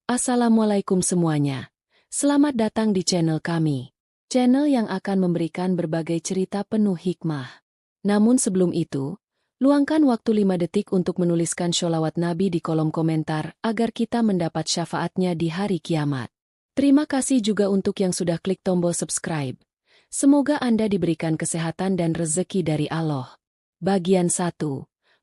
Assalamualaikum semuanya. Selamat datang di channel kami. Channel yang akan memberikan berbagai cerita penuh hikmah. Namun sebelum itu, luangkan waktu 5 detik untuk menuliskan sholawat Nabi di kolom komentar agar kita mendapat syafaatnya di hari kiamat. Terima kasih juga untuk yang sudah klik tombol subscribe. Semoga Anda diberikan kesehatan dan rezeki dari Allah. Bagian 1.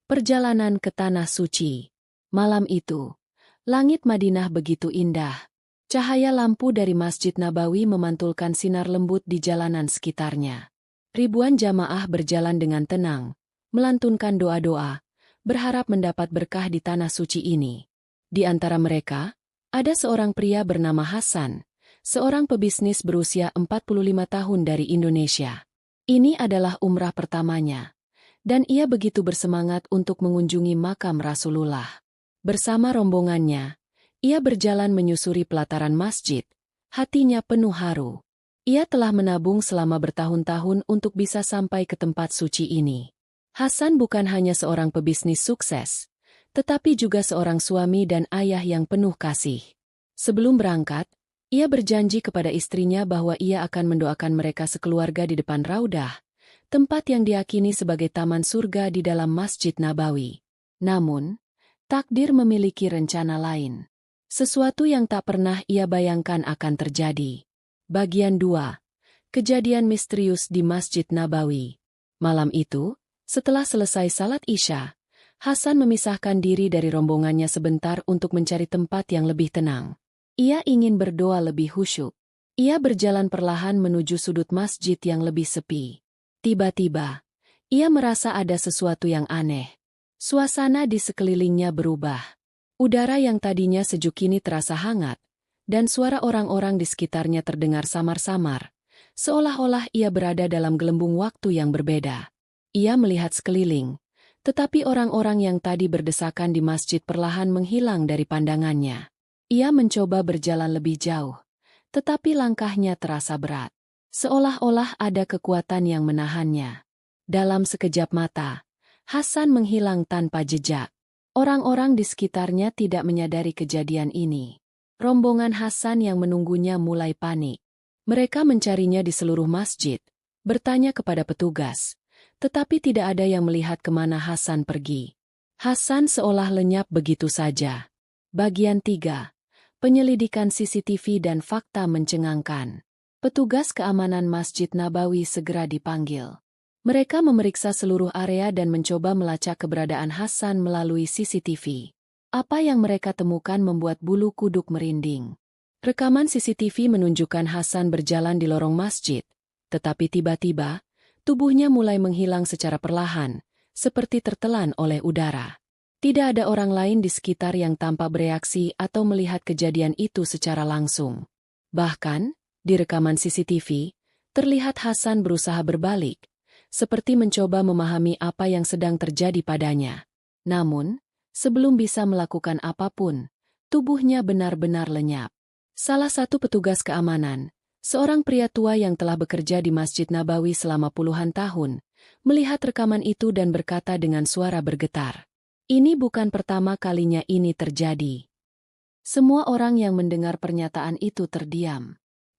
Perjalanan ke Tanah Suci. Malam itu, langit Madinah begitu indah. Cahaya lampu dari Masjid Nabawi memantulkan sinar lembut di jalanan sekitarnya. Ribuan jamaah berjalan dengan tenang, melantunkan doa-doa, berharap mendapat berkah di Tanah Suci ini. Di antara mereka, ada seorang pria bernama Hasan, seorang pebisnis berusia 45 tahun dari Indonesia. Ini adalah umrah pertamanya, dan ia begitu bersemangat untuk mengunjungi makam Rasulullah. Bersama rombongannya, ia berjalan menyusuri pelataran masjid, hatinya penuh haru. Ia telah menabung selama bertahun-tahun untuk bisa sampai ke tempat suci ini. Hasan bukan hanya seorang pebisnis sukses, tetapi juga seorang suami dan ayah yang penuh kasih. Sebelum berangkat, ia berjanji kepada istrinya bahwa ia akan mendoakan mereka sekeluarga di depan Raudah, tempat yang diyakini sebagai taman surga di dalam Masjid Nabawi. Namun, takdir memiliki rencana lain. Sesuatu yang tak pernah ia bayangkan akan terjadi. Bagian 2. Kejadian misterius di Masjid Nabawi. Malam itu, setelah selesai salat Isya, Hasan memisahkan diri dari rombongannya sebentar untuk mencari tempat yang lebih tenang. Ia ingin berdoa lebih khusyuk. Ia berjalan perlahan menuju sudut masjid yang lebih sepi. Tiba-tiba, ia merasa ada sesuatu yang aneh. Suasana di sekelilingnya berubah. Udara yang tadinya sejuk kini terasa hangat, dan suara orang-orang di sekitarnya terdengar samar-samar, seolah-olah ia berada dalam gelembung waktu yang berbeda. Ia melihat sekeliling, tetapi orang-orang yang tadi berdesakan di masjid perlahan menghilang dari pandangannya. Ia mencoba berjalan lebih jauh, tetapi langkahnya terasa berat, seolah-olah ada kekuatan yang menahannya. Dalam sekejap mata, Hasan menghilang tanpa jejak. Orang-orang di sekitarnya tidak menyadari kejadian ini. Rombongan Hasan yang menunggunya mulai panik. Mereka mencarinya di seluruh masjid, bertanya kepada petugas, tetapi tidak ada yang melihat kemana Hasan pergi. Hasan seolah lenyap begitu saja. Bagian 3. Penyelidikan CCTV dan fakta mencengangkan. Petugas keamanan Masjid Nabawi segera dipanggil. Mereka memeriksa seluruh area dan mencoba melacak keberadaan Hasan melalui CCTV. Apa yang mereka temukan membuat bulu kuduk merinding. Rekaman CCTV menunjukkan Hasan berjalan di lorong masjid, tetapi tiba-tiba, tubuhnya mulai menghilang secara perlahan, seperti tertelan oleh udara. Tidak ada orang lain di sekitar yang tampak bereaksi atau melihat kejadian itu secara langsung. Bahkan, di rekaman CCTV, terlihat Hasan berusaha berbalik, seperti mencoba memahami apa yang sedang terjadi padanya. Namun, sebelum bisa melakukan apapun, tubuhnya benar-benar lenyap. Salah satu petugas keamanan, seorang pria tua yang telah bekerja di Masjid Nabawi selama puluhan tahun, melihat rekaman itu dan berkata dengan suara bergetar, "Ini bukan pertama kalinya ini terjadi." Semua orang yang mendengar pernyataan itu terdiam.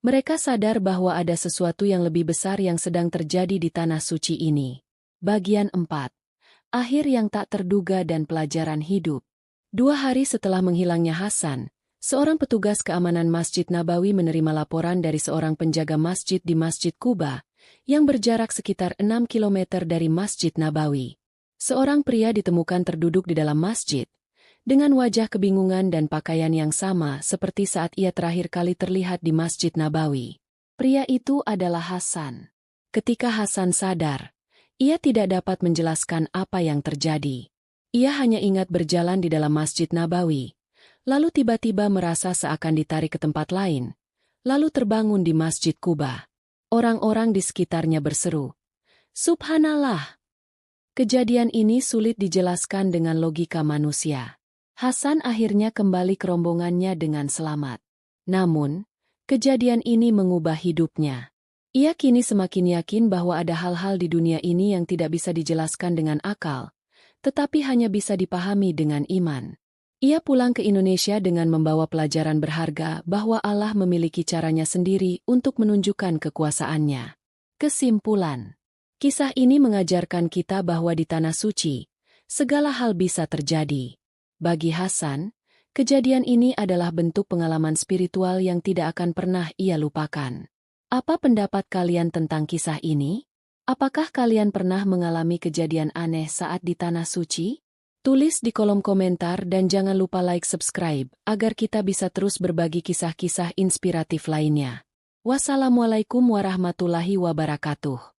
Mereka sadar bahwa ada sesuatu yang lebih besar yang sedang terjadi di Tanah Suci ini. Bagian 4. Akhir yang tak terduga dan pelajaran hidup. 2 hari setelah menghilangnya Hasan, seorang petugas keamanan Masjid Nabawi menerima laporan dari seorang penjaga masjid di Masjid Quba, yang berjarak sekitar 6 km dari Masjid Nabawi. Seorang pria ditemukan terduduk di dalam masjid, dengan wajah kebingungan dan pakaian yang sama seperti saat ia terakhir kali terlihat di Masjid Nabawi. Pria itu adalah Hasan. Ketika Hasan sadar, ia tidak dapat menjelaskan apa yang terjadi. Ia hanya ingat berjalan di dalam Masjid Nabawi, lalu tiba-tiba merasa seakan ditarik ke tempat lain, lalu terbangun di Masjid Quba. Orang-orang di sekitarnya berseru, "Subhanallah!" Kejadian ini sulit dijelaskan dengan logika manusia. Hasan akhirnya kembali ke rombongannya dengan selamat. Namun, kejadian ini mengubah hidupnya. Ia kini semakin yakin bahwa ada hal-hal di dunia ini yang tidak bisa dijelaskan dengan akal, tetapi hanya bisa dipahami dengan iman. Ia pulang ke Indonesia dengan membawa pelajaran berharga bahwa Allah memiliki caranya sendiri untuk menunjukkan kekuasaannya. Kesimpulan. Kisah ini mengajarkan kita bahwa di Tanah Suci, segala hal bisa terjadi. Bagi Hasan, kejadian ini adalah bentuk pengalaman spiritual yang tidak akan pernah ia lupakan. Apa pendapat kalian tentang kisah ini? Apakah kalian pernah mengalami kejadian aneh saat di Tanah Suci? Tulis di kolom komentar dan jangan lupa like subscribe agar kita bisa terus berbagi kisah-kisah inspiratif lainnya. Wassalamualaikum warahmatullahi wabarakatuh.